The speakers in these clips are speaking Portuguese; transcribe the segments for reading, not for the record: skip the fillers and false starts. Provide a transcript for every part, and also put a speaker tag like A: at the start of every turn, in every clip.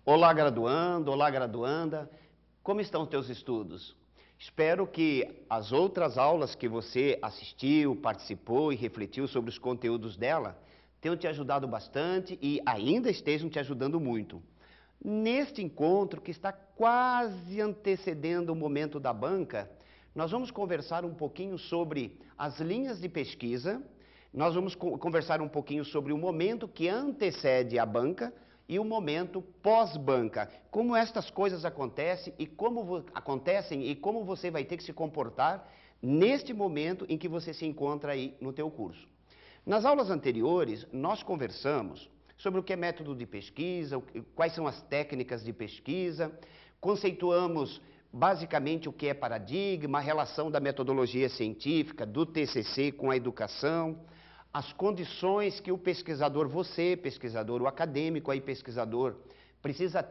A: Olá, graduando, olá, graduanda. Como estão os teus estudos? Espero que as outras aulas que você assistiu, participou e refletiu sobre os conteúdos dela tenham te ajudado bastante e ainda estejam te ajudando muito. Neste encontro, que está quase antecedendo o momento da banca, nós vamos conversar um pouquinho sobre as linhas de pesquisa, nós vamos conversar um pouquinho sobre o momento que antecede a banca e o momento pós-banca. Como estas coisas acontecem e como você vai ter que se comportar neste momento em que você se encontra aí no teu curso. Nas aulas anteriores, nós conversamos sobre o que é método de pesquisa, quais são as técnicas de pesquisa, conceituamos basicamente o que é paradigma, a relação da metodologia científica, do TCC com a educação, as condições que o pesquisador, você, pesquisador, o acadêmico aí, pesquisador, precisa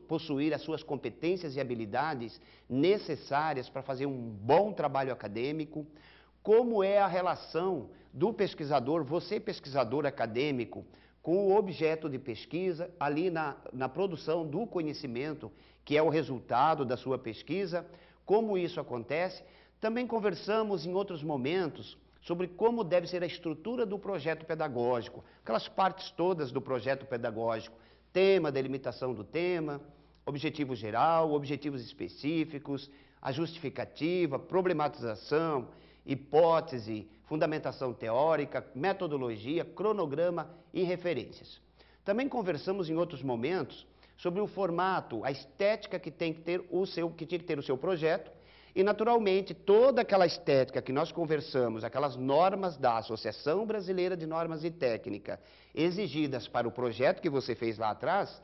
A: possuir as suas competências e habilidades necessárias para fazer um bom trabalho acadêmico, como é a relação do pesquisador, você pesquisador acadêmico, com o objeto de pesquisa, ali na produção do conhecimento, que é o resultado da sua pesquisa, como isso acontece. Também conversamos em outros momentos sobre como deve ser a estrutura do projeto pedagógico, aquelas partes todas do projeto pedagógico, tema, delimitação do tema, objetivo geral, objetivos específicos, a justificativa, problematização, hipótese, fundamentação teórica, metodologia, cronograma e referências. Também conversamos em outros momentos sobre o formato, a estética que tinha que ter o seu projeto e, naturalmente, toda aquela estética que nós conversamos, aquelas normas da Associação Brasileira de Normas e Técnica exigidas para o projeto que você fez lá atrás,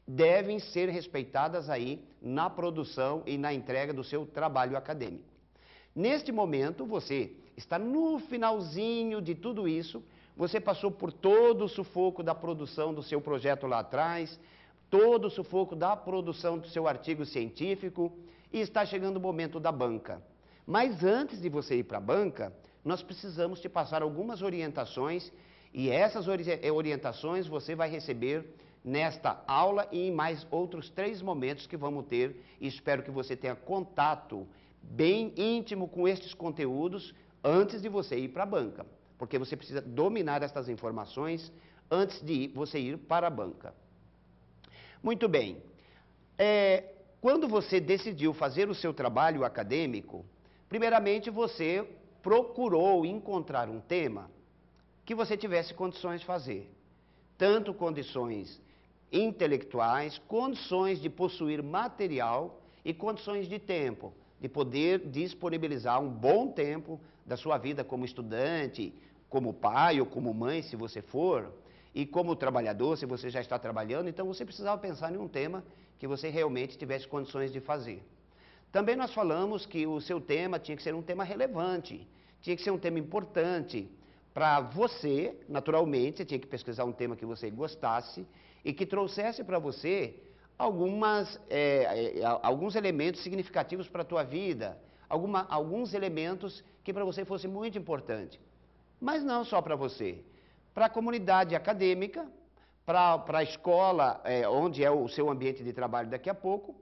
A: devem ser respeitadas aí na produção e na entrega do seu trabalho acadêmico. Neste momento, você está no finalzinho de tudo isso, você passou por todo o sufoco da produção do seu projeto lá atrás, todo o sufoco da produção do seu artigo científico e está chegando o momento da banca. Mas antes de você ir para a banca, nós precisamos te passar algumas orientações e essas orientações você vai receber nesta aula e em mais outros 3 momentos que vamos ter e espero que você tenha contato bem íntimo com estes conteúdos antes de você ir para a banca, porque você precisa dominar estas informações antes de você ir para a banca. Muito bem, quando você decidiu fazer o seu trabalho acadêmico, primeiramente você procurou encontrar um tema que você tivesse condições de fazer, tanto condições intelectuais, condições de possuir material e condições de tempo, de poder disponibilizar um bom tempo da sua vida como estudante, como pai ou como mãe, se você for, e como trabalhador, se você já está trabalhando, então você precisava pensar em um tema que você realmente tivesse condições de fazer. Também nós falamos que o seu tema tinha que ser um tema relevante, tinha que ser um tema importante para você, naturalmente, você tinha que pesquisar um tema que você gostasse e que trouxesse para você alguns elementos significativos para a tua vida, alguns elementos que para você fosse muito importante. Mas não só para você, para a comunidade acadêmica, para a escola, onde é o seu ambiente de trabalho daqui a pouco,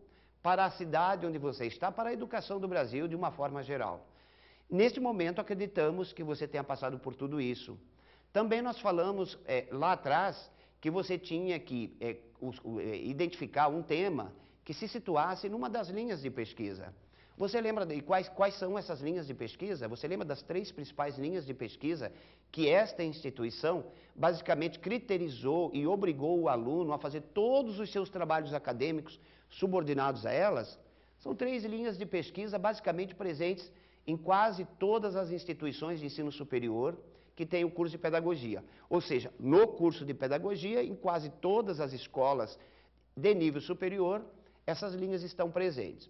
A: para a cidade onde você está, para a educação do Brasil de uma forma geral. Neste momento, acreditamos que você tenha passado por tudo isso. Também nós falamos lá atrás que você tinha que identificar um tema que se situasse numa das linhas de pesquisa. Você lembra de quais são essas linhas de pesquisa? Você lembra das 3 principais linhas de pesquisa que esta instituição basicamente criterizou e obrigou o aluno a fazer todos os seus trabalhos acadêmicos subordinados a elas? São 3 linhas de pesquisa basicamente presentes em quase todas as instituições de ensino superior que têm o curso de pedagogia. Ou seja, no curso de pedagogia, em quase todas as escolas de nível superior, essas linhas estão presentes.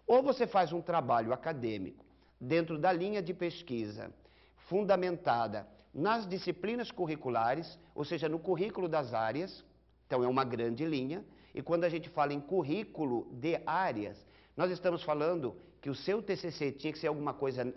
A: Ou você faz um trabalho acadêmico dentro da linha de pesquisa fundamentada nas disciplinas curriculares, ou seja, no currículo das áreas, então é uma grande linha, e quando a gente fala em currículo de áreas, nós estamos falando que o seu TCC tinha que ser alguma coisa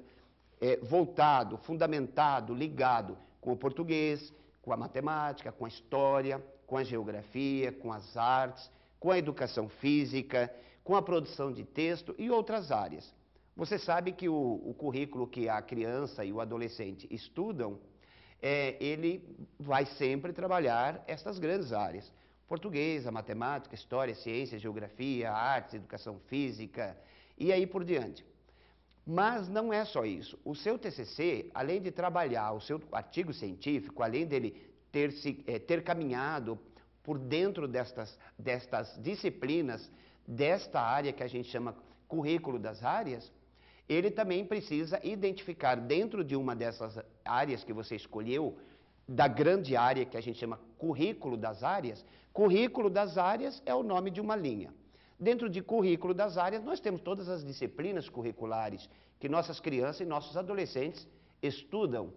A: voltado, fundamentado, ligado com o português, com a matemática, com a história, com a geografia, com as artes, com a educação física, com a produção de texto e outras áreas. Você sabe que o currículo que a criança e o adolescente estudam, ele vai sempre trabalhar essas grandes áreas. Português, a matemática, história, ciência, geografia, artes, educação física e aí por diante. Mas não é só isso. O seu TCC, além de trabalhar o seu artigo científico, além dele ter caminhado por dentro destas disciplinas, desta área que a gente chama currículo das áreas, ele também precisa identificar dentro de uma dessas áreas que você escolheu, da grande área que a gente chama currículo das áreas é o nome de uma linha. Dentro de currículo das áreas, nós temos todas as disciplinas curriculares que nossas crianças e nossos adolescentes estudam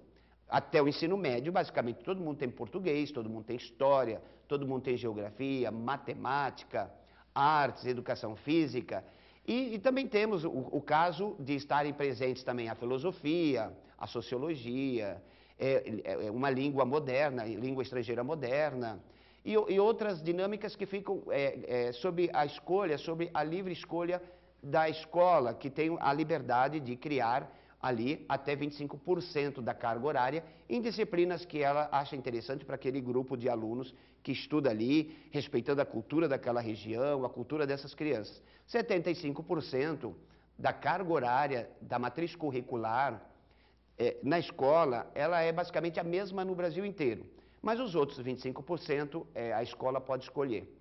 A: até o ensino médio. Basicamente, todo mundo tem português, todo mundo tem história, todo mundo tem geografia, matemática, artes, educação física. E também temos o caso de estarem presentes também a filosofia, a sociologia, uma língua moderna, língua estrangeira moderna, e outras dinâmicas que ficam sobre a escolha, sobre a livre escolha da escola, que tem a liberdade de criar ali até 25% da carga horária em disciplinas que ela acha interessante para aquele grupo de alunos que estuda ali, respeitando a cultura daquela região, a cultura dessas crianças. 75% da carga horária da matriz curricular na escola, ela é basicamente a mesma no Brasil inteiro. Mas os outros 25% a escola pode escolher.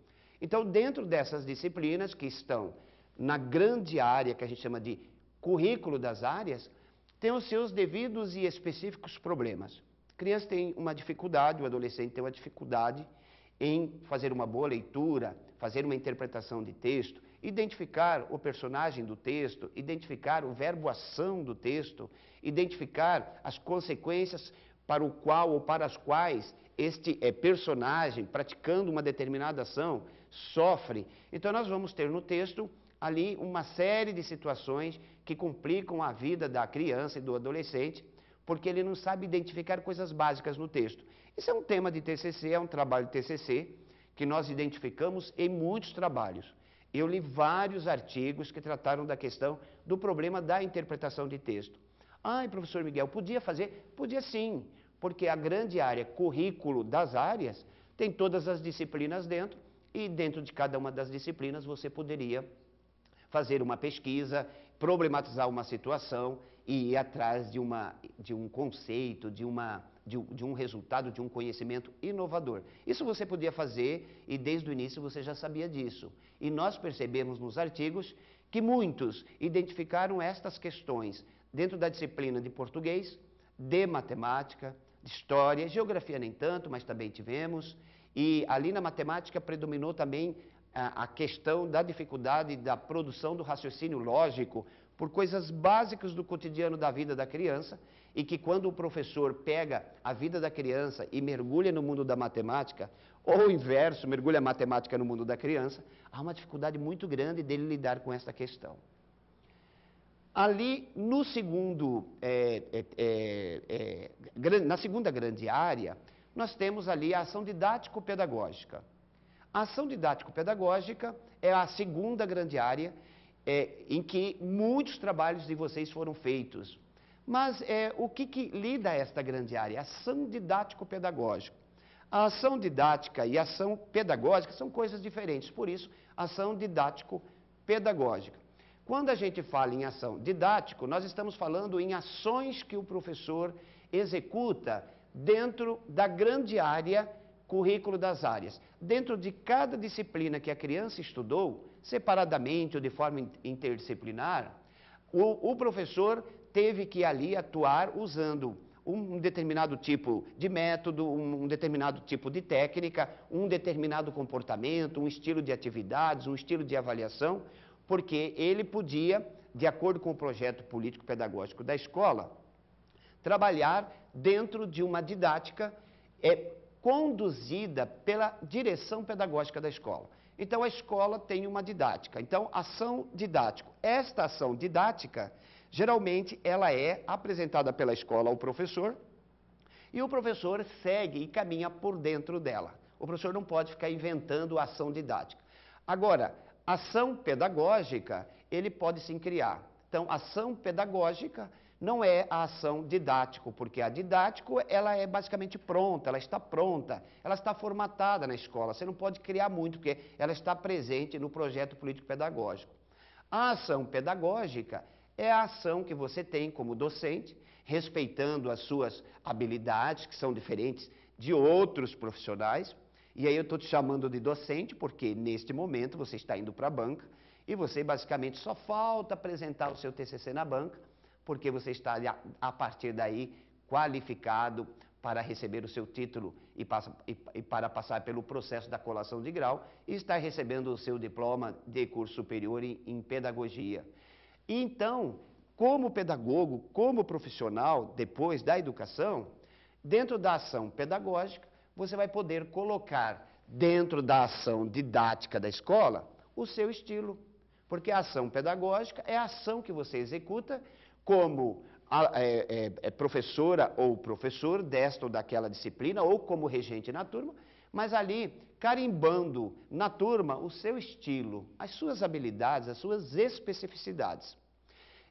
A: Então, dentro dessas disciplinas que estão na grande área que a gente chama de currículo das áreas, tem os seus devidos e específicos problemas. A criança tem uma dificuldade, o adolescente tem uma dificuldade em fazer uma boa leitura, fazer uma interpretação de texto, identificar o personagem do texto, identificar o verbo ação do texto, identificar as consequências para o qual ou para as quais este personagem, praticando uma determinada ação, sofre. Então nós vamos ter no texto ali uma série de situações que complicam a vida da criança e do adolescente, porque ele não sabe identificar coisas básicas no texto. Isso é um tema de TCC, é um trabalho de TCC, que nós identificamos em muitos trabalhos. Eu li vários artigos que trataram da questão do problema da interpretação de texto. Ai, professor Miguel, podia fazer? Podia sim, porque a grande área currículo das áreas tem todas as disciplinas dentro, e dentro de cada uma das disciplinas você poderia fazer uma pesquisa, problematizar uma situação e ir atrás de um conceito, de um resultado, de um conhecimento inovador. Isso você podia fazer e desde o início você já sabia disso. E nós percebemos nos artigos que muitos identificaram estas questões dentro da disciplina de português, de matemática, de história, geografia nem tanto, mas também tivemos. E ali na matemática predominou também a questão da dificuldade da produção do raciocínio lógico por coisas básicas do cotidiano da vida da criança e que quando o professor pega a vida da criança e mergulha no mundo da matemática, ou o inverso, mergulha a matemática no mundo da criança, há uma dificuldade muito grande dele lidar com essa questão. Ali, no na segunda grande área, nós temos ali a ação didático-pedagógica. A ação didático-pedagógica é a segunda grande área em que muitos trabalhos de vocês foram feitos. Mas o que lida esta grande área? Ação didático-pedagógica. A ação didática e a ação pedagógica são coisas diferentes, por isso, ação didático-pedagógica. Quando a gente fala em ação didático, nós estamos falando em ações que o professor executa dentro da grande área currículo das áreas. Dentro de cada disciplina que a criança estudou, separadamente ou de forma interdisciplinar, o professor teve que ali atuar usando um determinado tipo de método, um determinado tipo de técnica, um determinado comportamento, um estilo de atividades, um estilo de avaliação, porque ele podia, de acordo com o projeto político-pedagógico da escola, trabalhar dentro de uma didática conduzida pela direção pedagógica da escola. Então, a escola tem uma didática. Então, ação didática. Esta ação didática, geralmente, ela é apresentada pela escola ao professor e o professor segue e caminha por dentro dela. O professor não pode ficar inventando ação didática. Agora, ação pedagógica, ele pode sim criar. Então, ação pedagógica não é a ação didático, porque a didático, ela é basicamente pronta, ela está formatada na escola. Você não pode criar muito, porque ela está presente no projeto político-pedagógico. A ação pedagógica é a ação que você tem como docente, respeitando as suas habilidades, que são diferentes de outros profissionais. E aí eu estou te chamando de docente, porque neste momento você está indo para a banca e você basicamente só falta apresentar o seu TCC na banca, porque você está, a partir daí, qualificado para receber o seu título e para passar pelo processo da colação de grau e estar recebendo o seu diploma de curso superior em pedagogia. Então, como pedagogo, como profissional, depois da educação, dentro da ação pedagógica, você vai poder colocar dentro da ação didática da escola o seu estilo. Porque a ação pedagógica é a ação que você executa como professora ou professor desta ou daquela disciplina, ou como regente na turma, mas ali carimbando na turma o seu estilo, as suas habilidades, as suas especificidades.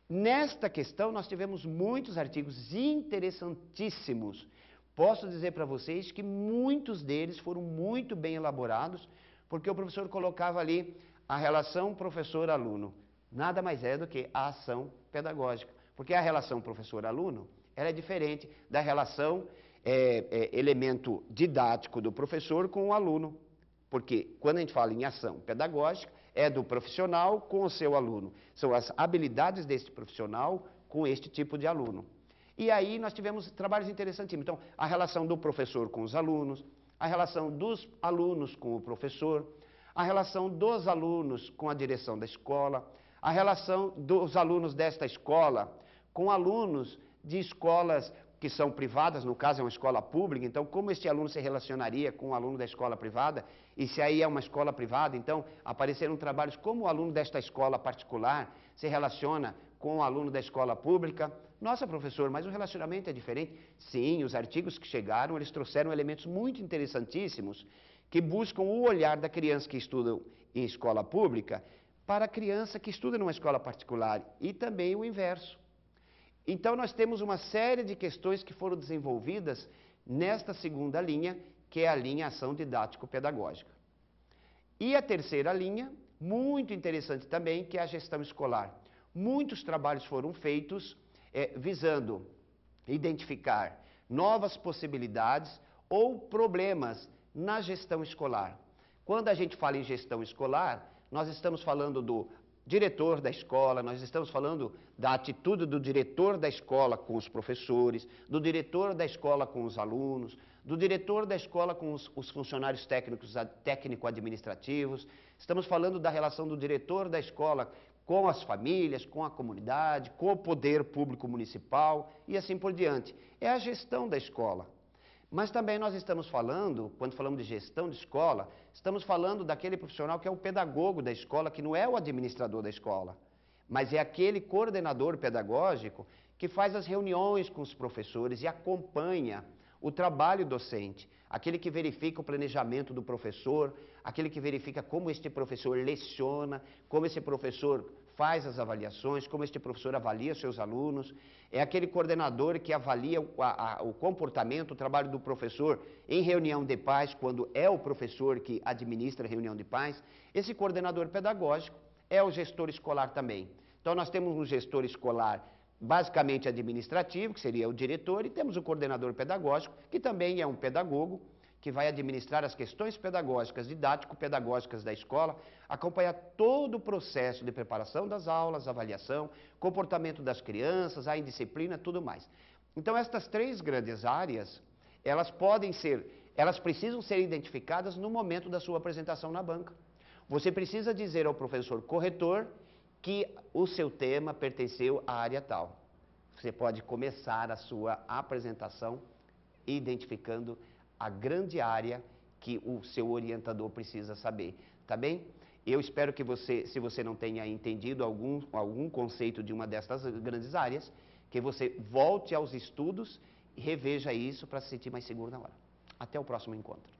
A: Nesta questão, nós tivemos muitos artigos interessantíssimos. Posso dizer para vocês que muitos deles foram muito bem elaborados, porque o professor colocava ali a relação professor-aluno. Nada mais é do que a ação pedagógica. Porque a relação professor-aluno, ela é diferente da relação elemento didático do professor com o aluno. Porque quando a gente fala em ação pedagógica, é do profissional com o seu aluno. São as habilidades deste profissional com este tipo de aluno. E aí nós tivemos trabalhos interessantíssimos. Então, a relação do professor com os alunos, a relação dos alunos com o professor, a relação dos alunos com a direção da escola, a relação dos alunos desta escola com alunos de escolas que são privadas, no caso é uma escola pública, então como este aluno se relacionaria com o aluno da escola privada, e se aí é uma escola privada, então apareceram trabalhos como o aluno desta escola particular se relaciona com o aluno da escola pública. Nossa, professor, mas o relacionamento é diferente? Sim, os artigos que chegaram, eles trouxeram elementos muito interessantíssimos que buscam o olhar da criança que estuda em escola pública para a criança que estuda numa escola particular e também o inverso. Então, nós temos uma série de questões que foram desenvolvidas nesta segunda linha, que é a linha ação didático-pedagógica. E a terceira linha, muito interessante também, que é a gestão escolar. Muitos trabalhos foram feitos visando identificar novas possibilidades ou problemas na gestão escolar. Quando a gente fala em gestão escolar, nós estamos falando do diretor da escola, nós estamos falando da atitude do diretor da escola com os professores, do diretor da escola com os alunos, do diretor da escola com os funcionários técnico-administrativos. Estamos falando da relação do diretor da escola com as famílias, com a comunidade, com o poder público municipal e assim por diante. É a gestão da escola. Mas também nós estamos falando, quando falamos de gestão de escola, estamos falando daquele profissional que é o pedagogo da escola, que não é o administrador da escola, mas é aquele coordenador pedagógico que faz as reuniões com os professores e acompanha o trabalho docente, aquele que verifica o planejamento do professor, aquele que verifica como este professor leciona, como esse professor faz as avaliações, como este professor avalia seus alunos, é aquele coordenador que avalia o comportamento, o trabalho do professor em reunião de pais, quando é o professor que administra a reunião de pais. Esse coordenador pedagógico é o gestor escolar também. Então nós temos um gestor escolar basicamente administrativo, que seria o diretor, e temos o coordenador pedagógico, que também é um pedagogo, que vai administrar as questões pedagógicas, didático-pedagógicas da escola, acompanhar todo o processo de preparação das aulas, avaliação, comportamento das crianças, a indisciplina, tudo mais. Então, estas três grandes áreas, elas precisam ser identificadas no momento da sua apresentação na banca. Você precisa dizer ao professor corretor que o seu tema pertenceu à área tal. Você pode começar a sua apresentação identificando a grande área que o seu orientador precisa saber, tá bem? Eu espero que você, se você não tenha entendido algum conceito de uma destas grandes áreas, que você volte aos estudos reveja isso para se sentir mais seguro na hora. Até o próximo encontro.